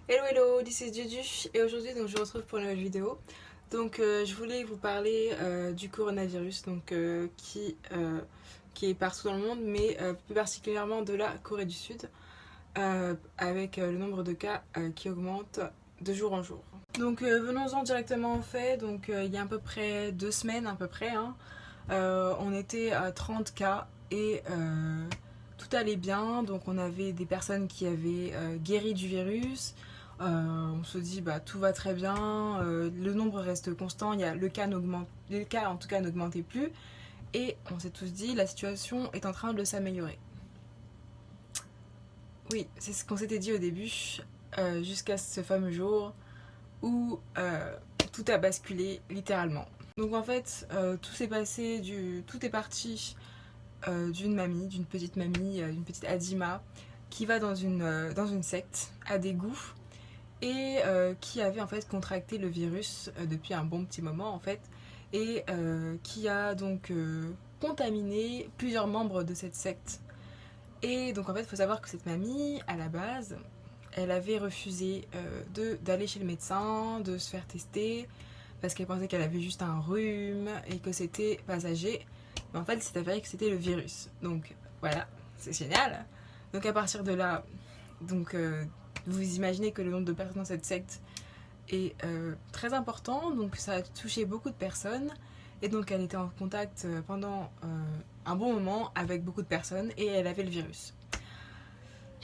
Hello hello, this is Juju et aujourd'hui donc je vous retrouve pour une nouvelle vidéo. Donc je voulais vous parler du coronavirus qui est partout dans le monde mais plus particulièrement de la Corée du Sud avec le nombre de cas qui augmente de jour en jour. Donc venons-en directement au fait. Donc il y a à peu près 2 semaines à peu près, hein, on était à 30 cas et tout allait bien. Donc on avait des personnes qui avaient guéri du virus. On se dit bah tout va très bien, le nombre reste constant, les cas en tout cas n'augmentaient plus et on s'est tous dit la situation est en train de s'améliorer. Oui, c'est ce qu'on s'était dit au début, jusqu'à ce fameux jour où tout a basculé littéralement. Donc en fait, tout est parti d'une mamie, d'une petite Adima, qui va dans une secte à des goûts et qui avait en fait contracté le virus depuis un bon petit moment en fait et qui a donc contaminé plusieurs membres de cette secte. Et donc en fait, il faut savoir que cette mamie, à la base, elle avait refusé d'aller chez le médecin, de se faire tester, parce qu'elle pensait qu'elle avait juste un rhume et que c'était passager. Mais en fait, c'est avéré que c'était le virus. Donc voilà, c'est génial. Donc à partir de là, donc vous imaginez que le nombre de personnes dans cette secte est très important. Donc ça a touché beaucoup de personnes. Et donc elle était en contact pendant un bon moment avec beaucoup de personnes et elle avait le virus.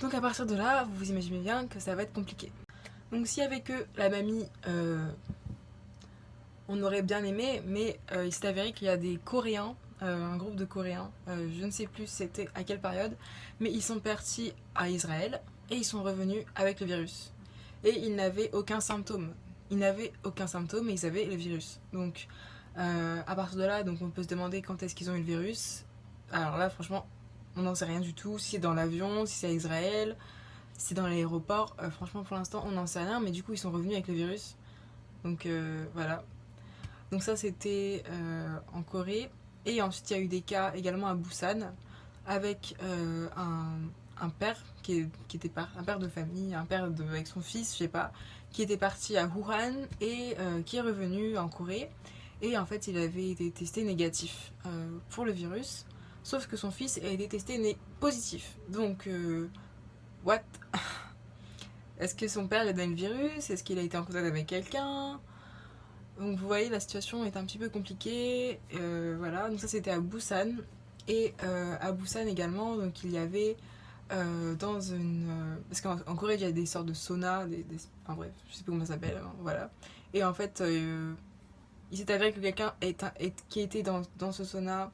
Donc à partir de là, vous vous imaginez bien que ça va être compliqué. Donc s'il y avait que la mamie, on aurait bien aimé, mais il s'est avéré qu'il y a des Coréens, un groupe de Coréens, je ne sais plus c'était à quelle période, mais ils sont partis à Israël et ils sont revenus avec le virus. Et ils n'avaient aucun symptôme. Ils n'avaient aucun symptôme et ils avaient le virus. Donc à partir de là, donc on peut se demander quand est-ce qu'ils ont eu le virus. Alors là, franchement, on n'en sait rien du tout. Si c'est dans l'avion, si c'est à Israël, si c'est dans l'aéroport, franchement pour l'instant on n'en sait rien. Mais du coup ils sont revenus avec le virus. Donc voilà. Donc ça c'était en Corée. Et ensuite il y a eu des cas également à Busan avec un père qui était un père de famille, avec son fils, je sais pas, qui était parti à Wuhan et qui est revenu en Corée. Et en fait il avait été testé négatif pour le virus. Sauf que son fils a été testé positif. Donc what? Est-ce que son père lui a donné le virus? Est-ce qu'il a été en contact avec quelqu'un? Donc vous voyez, la situation est un petit peu compliquée. Voilà, donc ça c'était à Busan. Et à Busan également, donc il y avait dans une. Parce qu'en Corée, il y a des sortes de saunas, enfin bref, je sais pas comment ça s'appelle, hein, voilà. Et en fait, il s'est avéré que qui était dans ce sauna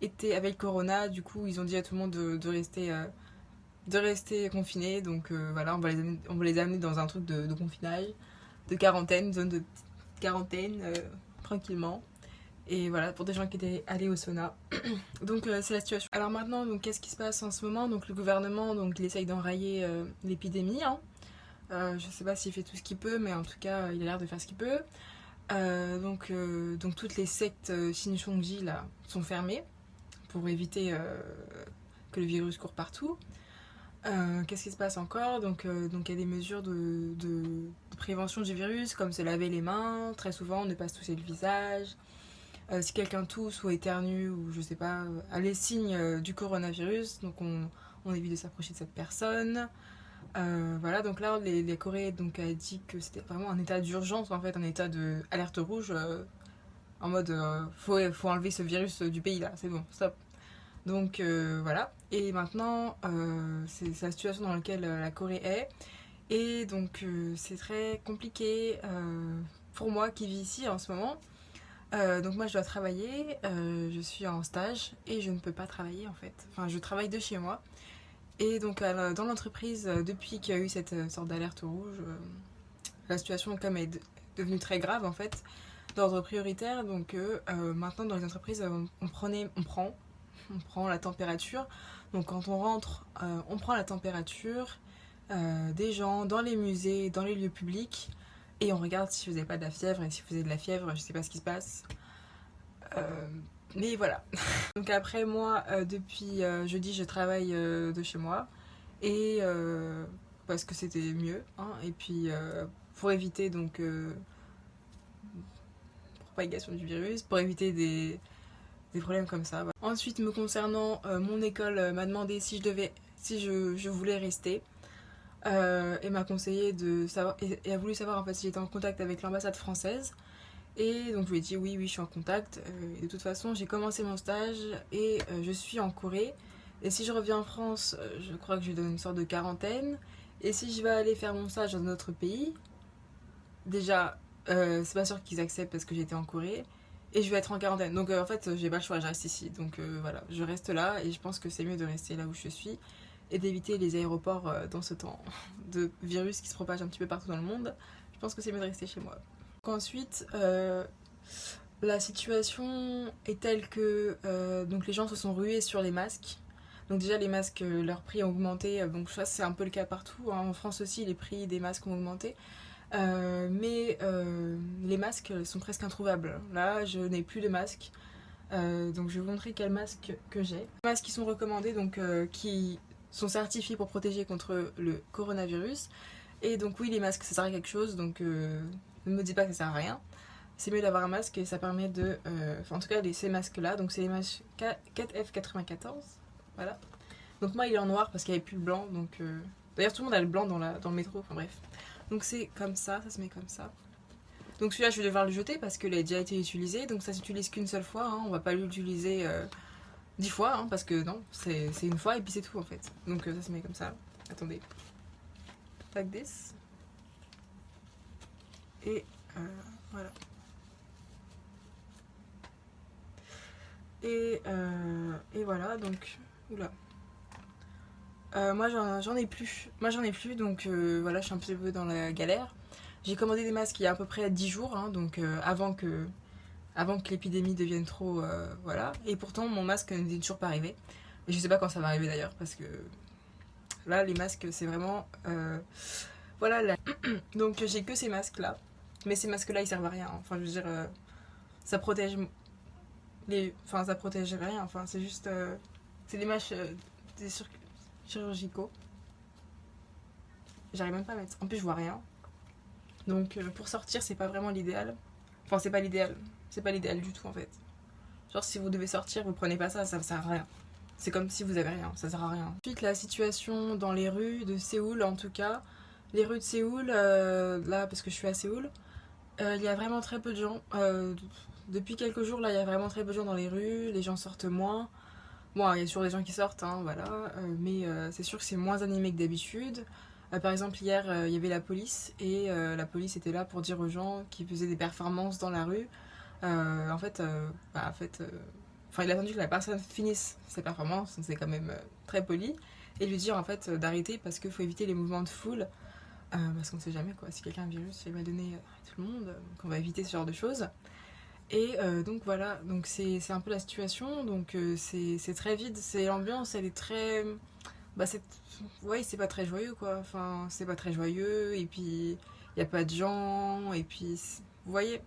était avec Corona. Du coup, ils ont dit à tout le monde de rester confiné. Donc voilà, on va les amener dans un truc de confinage, de quarantaine, zone de quarantaine, tranquillement. Et voilà, pour des gens qui étaient allés au sauna. Donc c'est la situation. Alors maintenant, donc qu'est-ce qui se passe en ce moment? Donc le gouvernement, donc il essaye d'enrayer l'épidémie, hein. Je sais pas s'il fait tout ce qu'il peut, mais en tout cas, il a l'air de faire ce qu'il peut. Donc toutes les sectes Shincheonji là sont fermées pour éviter que le virus court partout. Qu'est-ce qui se passe encore? Donc il y a des mesures de prévention du virus, comme se laver les mains, très souvent, ne pas se toucher le visage. Si quelqu'un tousse ou éternue ou je sais pas, a les signes du coronavirus, donc on évite de s'approcher de cette personne. Voilà, donc là, les Corées donc, a dit que c'était vraiment un état d'urgence, en fait, un état de alerte rouge, en mode faut enlever ce virus du pays là, c'est bon, stop. Donc voilà, et maintenant, c'est la situation dans laquelle la Corée est. Et donc c'est très compliqué pour moi qui vis ici en ce moment. Donc moi je dois travailler, je suis en stage et je ne peux pas travailler en fait. Enfin je travaille de chez moi. Et donc dans l'entreprise, depuis qu'il y a eu cette sorte d'alerte rouge, la situation comme est devenue très grave en fait, d'ordre prioritaire. Donc maintenant dans les entreprises on prend la température. Donc quand on rentre, on prend la température des gens dans les musées, dans les lieux publics. Et on regarde si vous n'avez pas de la fièvre. Et si vous avez de la fièvre, je sais pas ce qui se passe. Euh, mais voilà. Donc après moi, depuis jeudi, je travaille de chez moi. Et parce que c'était mieux, hein, et puis pour éviter donc propagation du virus, pour éviter des problèmes comme ça. Voilà. Ensuite, me concernant, mon école m'a demandé si je voulais rester. Et m'a conseillé de savoir, et a voulu savoir en fait si j'étais en contact avec l'ambassade française. Et donc je lui ai dit oui, oui, je suis en contact. Et de toute façon, j'ai commencé mon stage et je suis en Corée. Et si je reviens en France, je crois que je lui donne une sorte de quarantaine. Et si je vais aller faire mon stage dans un autre pays, déjà, c'est pas sûr qu'ils acceptent parce que j'étais en Corée. Et je vais être en quarantaine. Donc en fait, j'ai pas le choix, je reste ici. Donc voilà, je reste là et je pense que c'est mieux de rester là où je suis et d'éviter les aéroports dans ce temps de virus qui se propage un petit peu partout dans le monde. Je pense que c'est mieux de rester chez moi. Donc ensuite, la situation est telle que donc les gens se sont rués sur les masques. Donc déjà les masques, leur prix a augmenté, donc ça c'est un peu le cas partout, hein. En France aussi les prix des masques ont augmenté. Mais les masques sont presque introuvables. Là je n'ai plus de masques. Donc je vais vous montrer quels masques que j'ai. Les masques qui sont recommandés, donc qui sont certifiés pour protéger contre le coronavirus. Et donc oui, les masques ça sert à quelque chose, donc ne me dis pas que ça sert à rien. C'est mieux d'avoir un masque et ça permet de... Enfin en tout cas ces masques là, donc c'est les masques 4F94. Voilà. Donc moi il est en noir parce qu'il n'y avait plus le blanc, donc... D'ailleurs tout le monde a le blanc dans le métro, enfin bref. Donc c'est comme ça se met comme ça. Donc celui-là je vais devoir le jeter parce qu'il a déjà été utilisé, donc ça s'utilise qu'une seule fois, hein. On va pas l'utiliser 10 fois, hein, parce que non, c'est une fois et puis c'est tout en fait. Donc ça se met comme ça. Attendez. Like this. Et voilà. Et voilà, donc... Oula. Moi j'en ai plus. Moi j'en ai plus, donc voilà, je suis un petit peu dans la galère. J'ai commandé des masques il y a à peu près 10 jours, hein, donc avant que l'épidémie devienne trop... voilà. Et pourtant mon masque n'est toujours pas arrivé. Et je sais pas quand ça va arriver d'ailleurs, parce que là les masques c'est vraiment... voilà, là. Donc j'ai que ces masques là. Mais ces masques là ils servent à rien, hein. Enfin je veux dire, ça protège Enfin ça protège rien, enfin c'est juste... c'est des masques des chirurgicaux. J'arrive même pas à mettre. En plus je vois rien. Donc pour sortir c'est pas vraiment l'idéal. Enfin c'est pas l'idéal. C'est pas l'idéal du tout en fait. Genre si vous devez sortir, vous prenez pas ça, ça sert à rien. C'est comme si vous avez rien, ça sert à rien. Ensuite la situation dans les rues de Séoul en tout cas. Les rues de Séoul, là parce que je suis à Séoul, il y a vraiment très peu de gens. Depuis quelques jours là il y a vraiment très peu de gens dans les rues, les gens sortent moins. Bon, il y a toujours des gens qui sortent, hein, voilà, mais c'est sûr que c'est moins animé que d'habitude. Par exemple, hier, il y avait la police et la police était là pour dire aux gens qui faisaient des performances dans la rue. En fait, enfin, il a attendu que la personne finisse ses performances, donc c'est quand même très poli, et lui dire en fait d'arrêter parce qu'il faut éviter les mouvements de foule, parce qu'on ne sait jamais quoi. Si quelqu'un a un virus, il va le donner à tout le monde, donc on va éviter ce genre de choses. Et donc voilà, donc c'est un peu la situation, donc c'est très vide, c'est l'ambiance, elle est très... Bah c'est... Ouais, c'est pas très joyeux quoi, enfin c'est pas très joyeux, et puis il n'y a pas de gens, et puis vous voyez,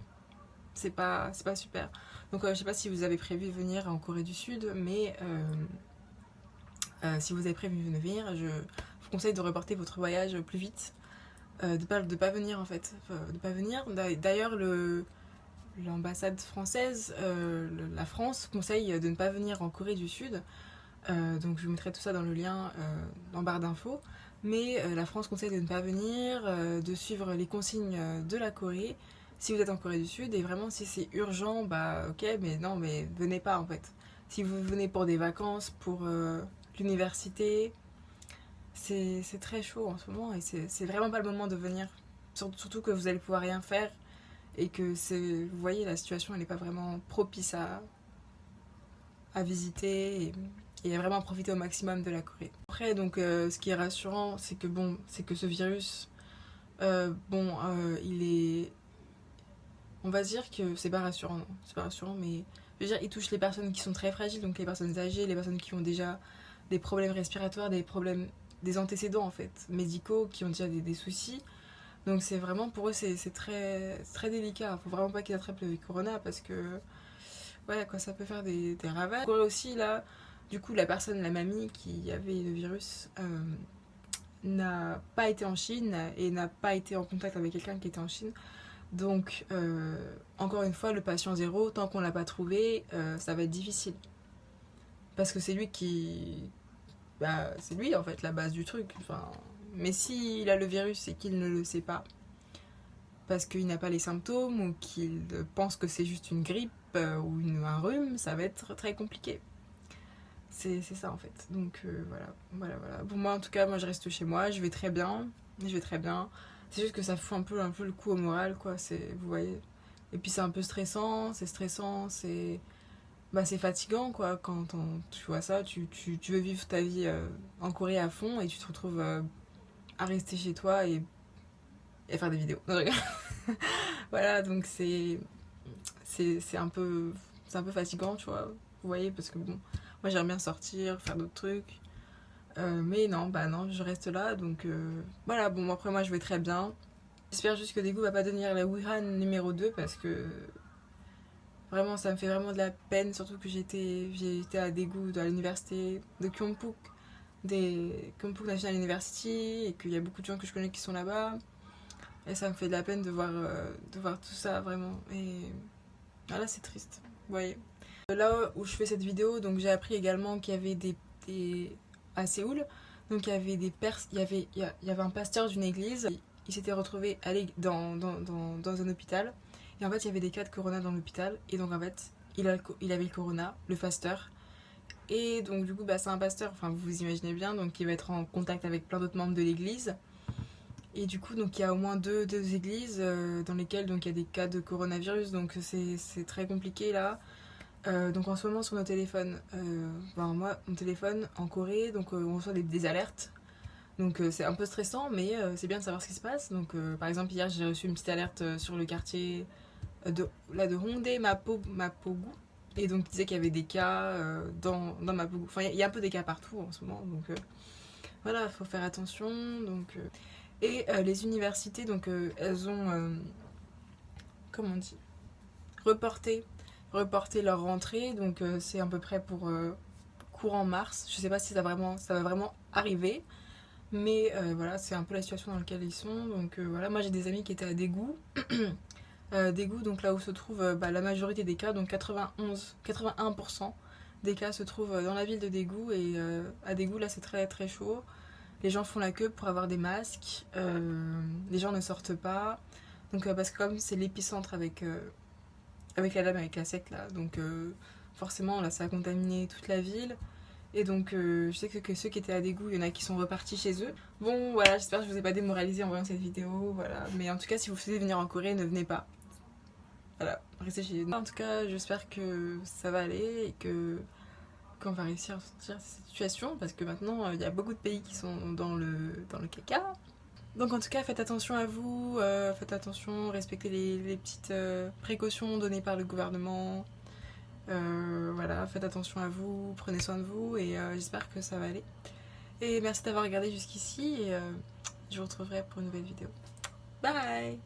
c'est pas super. Donc je sais pas si vous avez prévu de venir en Corée du Sud, mais si vous avez prévu de venir, je vous conseille de reporter votre voyage plus vite, de pas venir en fait, de pas venir. D'ailleurs l'ambassade française, la France, conseille de ne pas venir en Corée du Sud. Donc je vous mettrai tout ça dans le lien en barre d'infos. Mais la France conseille de ne pas venir, de suivre les consignes de la Corée si vous êtes en Corée du Sud. Et vraiment, si c'est urgent, bah ok, mais non, mais venez pas en fait. Si vous venez pour des vacances, pour l'université, c'est très chaud en ce moment et c'est vraiment pas le moment de venir. Surtout que vous allez pouvoir rien faire et que vous voyez, la situation elle n'est pas vraiment propice à visiter et à vraiment profiter au maximum de la Corée. Après, donc, ce qui est rassurant, c'est que bon, c'est que ce virus, il est, on va dire que c'est pas rassurant, non, c'est pas rassurant, mais je veux dire, il touche les personnes qui sont très fragiles, donc les personnes âgées, les personnes qui ont déjà des problèmes respiratoires, des problèmes, des antécédents en fait, médicaux, qui ont déjà des soucis. Donc c'est vraiment pour eux c'est très très délicat. Faut vraiment pas qu'ils attrapent le corona parce que ouais quoi ça peut faire des ravages. Pour eux aussi là, du coup la mamie qui avait le virus n'a pas été en Chine et n'a pas été en contact avec quelqu'un qui était en Chine. Donc, encore une fois, le patient zéro, tant qu'on l'a pas trouvé, ça va être difficile. Parce que c'est lui qui... Bah, c'est lui, en fait, la base du truc. Enfin, mais s'il a le virus et qu'il ne le sait pas, parce qu'il n'a pas les symptômes ou qu'il pense que c'est juste une grippe ou un rhume, ça va être très compliqué. C'est ça en fait. Donc voilà. Pour moi en tout cas, moi je reste chez moi, je vais très bien. Je vais très bien. C'est juste que ça fout un peu le coup au moral, quoi. Vous voyez. Et puis c'est un peu stressant, c'est fatigant, quoi. Tu vois ça, tu veux vivre ta vie en Corée à fond et tu te retrouves à rester chez toi et faire des vidéos. Non, je rigole. Voilà, donc c'est un peu fatigant, tu vois. Vous voyez, parce que bon, moi j'aime bien sortir, faire d'autres trucs. Mais non, bah non, je reste là, donc voilà, bon, après moi je vais très bien. J'espère juste que Daegu va pas devenir la Wuhan numéro 2 parce que vraiment ça me fait vraiment de la peine, surtout que j'ai été à Daegu, à l'université de Kyungpook, des Kyungpook National University, et qu'il y a beaucoup de gens que je connais qui sont là-bas. Et ça me fait de la peine de voir tout ça vraiment. Et voilà, c'est triste, vous voyez. Là où je fais cette vidéo, donc j'ai appris également qu'il y avait à Séoul, donc il y avait il y avait un pasteur d'une église, il s'était retrouvé dans un hôpital, et en fait il y avait des cas de corona dans l'hôpital, et donc en fait il avait le corona, le pasteur, et donc du coup bah, c'est un pasteur, enfin vous vous imaginez bien, donc il va être en contact avec plein d'autres membres de l'église, et du coup donc il y a au moins deux églises dans lesquelles donc, il y a des cas de coronavirus, donc c'est très compliqué là. Donc en ce moment sur nos téléphones, moi mon téléphone en Corée, donc on reçoit des alertes. Donc c'est un peu stressant, mais c'est bien de savoir ce qui se passe. Donc par exemple hier j'ai reçu une petite alerte sur le quartier de Hongdae Mapogu. Et donc il disait qu'il y avait des cas dans Mapogu. Enfin il y a un peu des cas partout en ce moment. Donc voilà, il faut faire attention. Et les universités, donc elles ont, comment on dit, reporté leur rentrée, donc c'est à peu près pour courant mars. Je sais pas si ça va vraiment arriver, mais voilà, c'est un peu la situation dans laquelle ils sont. Donc voilà, moi j'ai des amis qui étaient à Daegu. Daegu, donc là où se trouve la majorité des cas, donc 81% des cas se trouvent dans la ville de Daegu. Et à Daegu, là c'est très très chaud. Les gens font la queue pour avoir des masques. Les gens ne sortent pas. Donc parce que comme c'est l'épicentre avec la dame avec la secte là, donc forcément là ça a contaminé toute la ville. Et donc je sais que ceux qui étaient à Daegu, il y en a qui sont repartis chez eux. Bon voilà, j'espère que je vous ai pas démoralisé en voyant cette vidéo, voilà. Mais en tout cas si vous souhaitez venir en Corée, ne venez pas. Voilà, restez chez vous. En tout cas j'espère que ça va aller et qu'on va réussir à sortir de cette situation, parce que maintenant il y a beaucoup de pays qui sont dans le caca. Donc en tout cas, faites attention à vous, faites attention, respectez les petites précautions données par le gouvernement. Voilà, faites attention à vous, prenez soin de vous, et j'espère que ça va aller. Et merci d'avoir regardé jusqu'ici, et je vous retrouverai pour une nouvelle vidéo. Bye!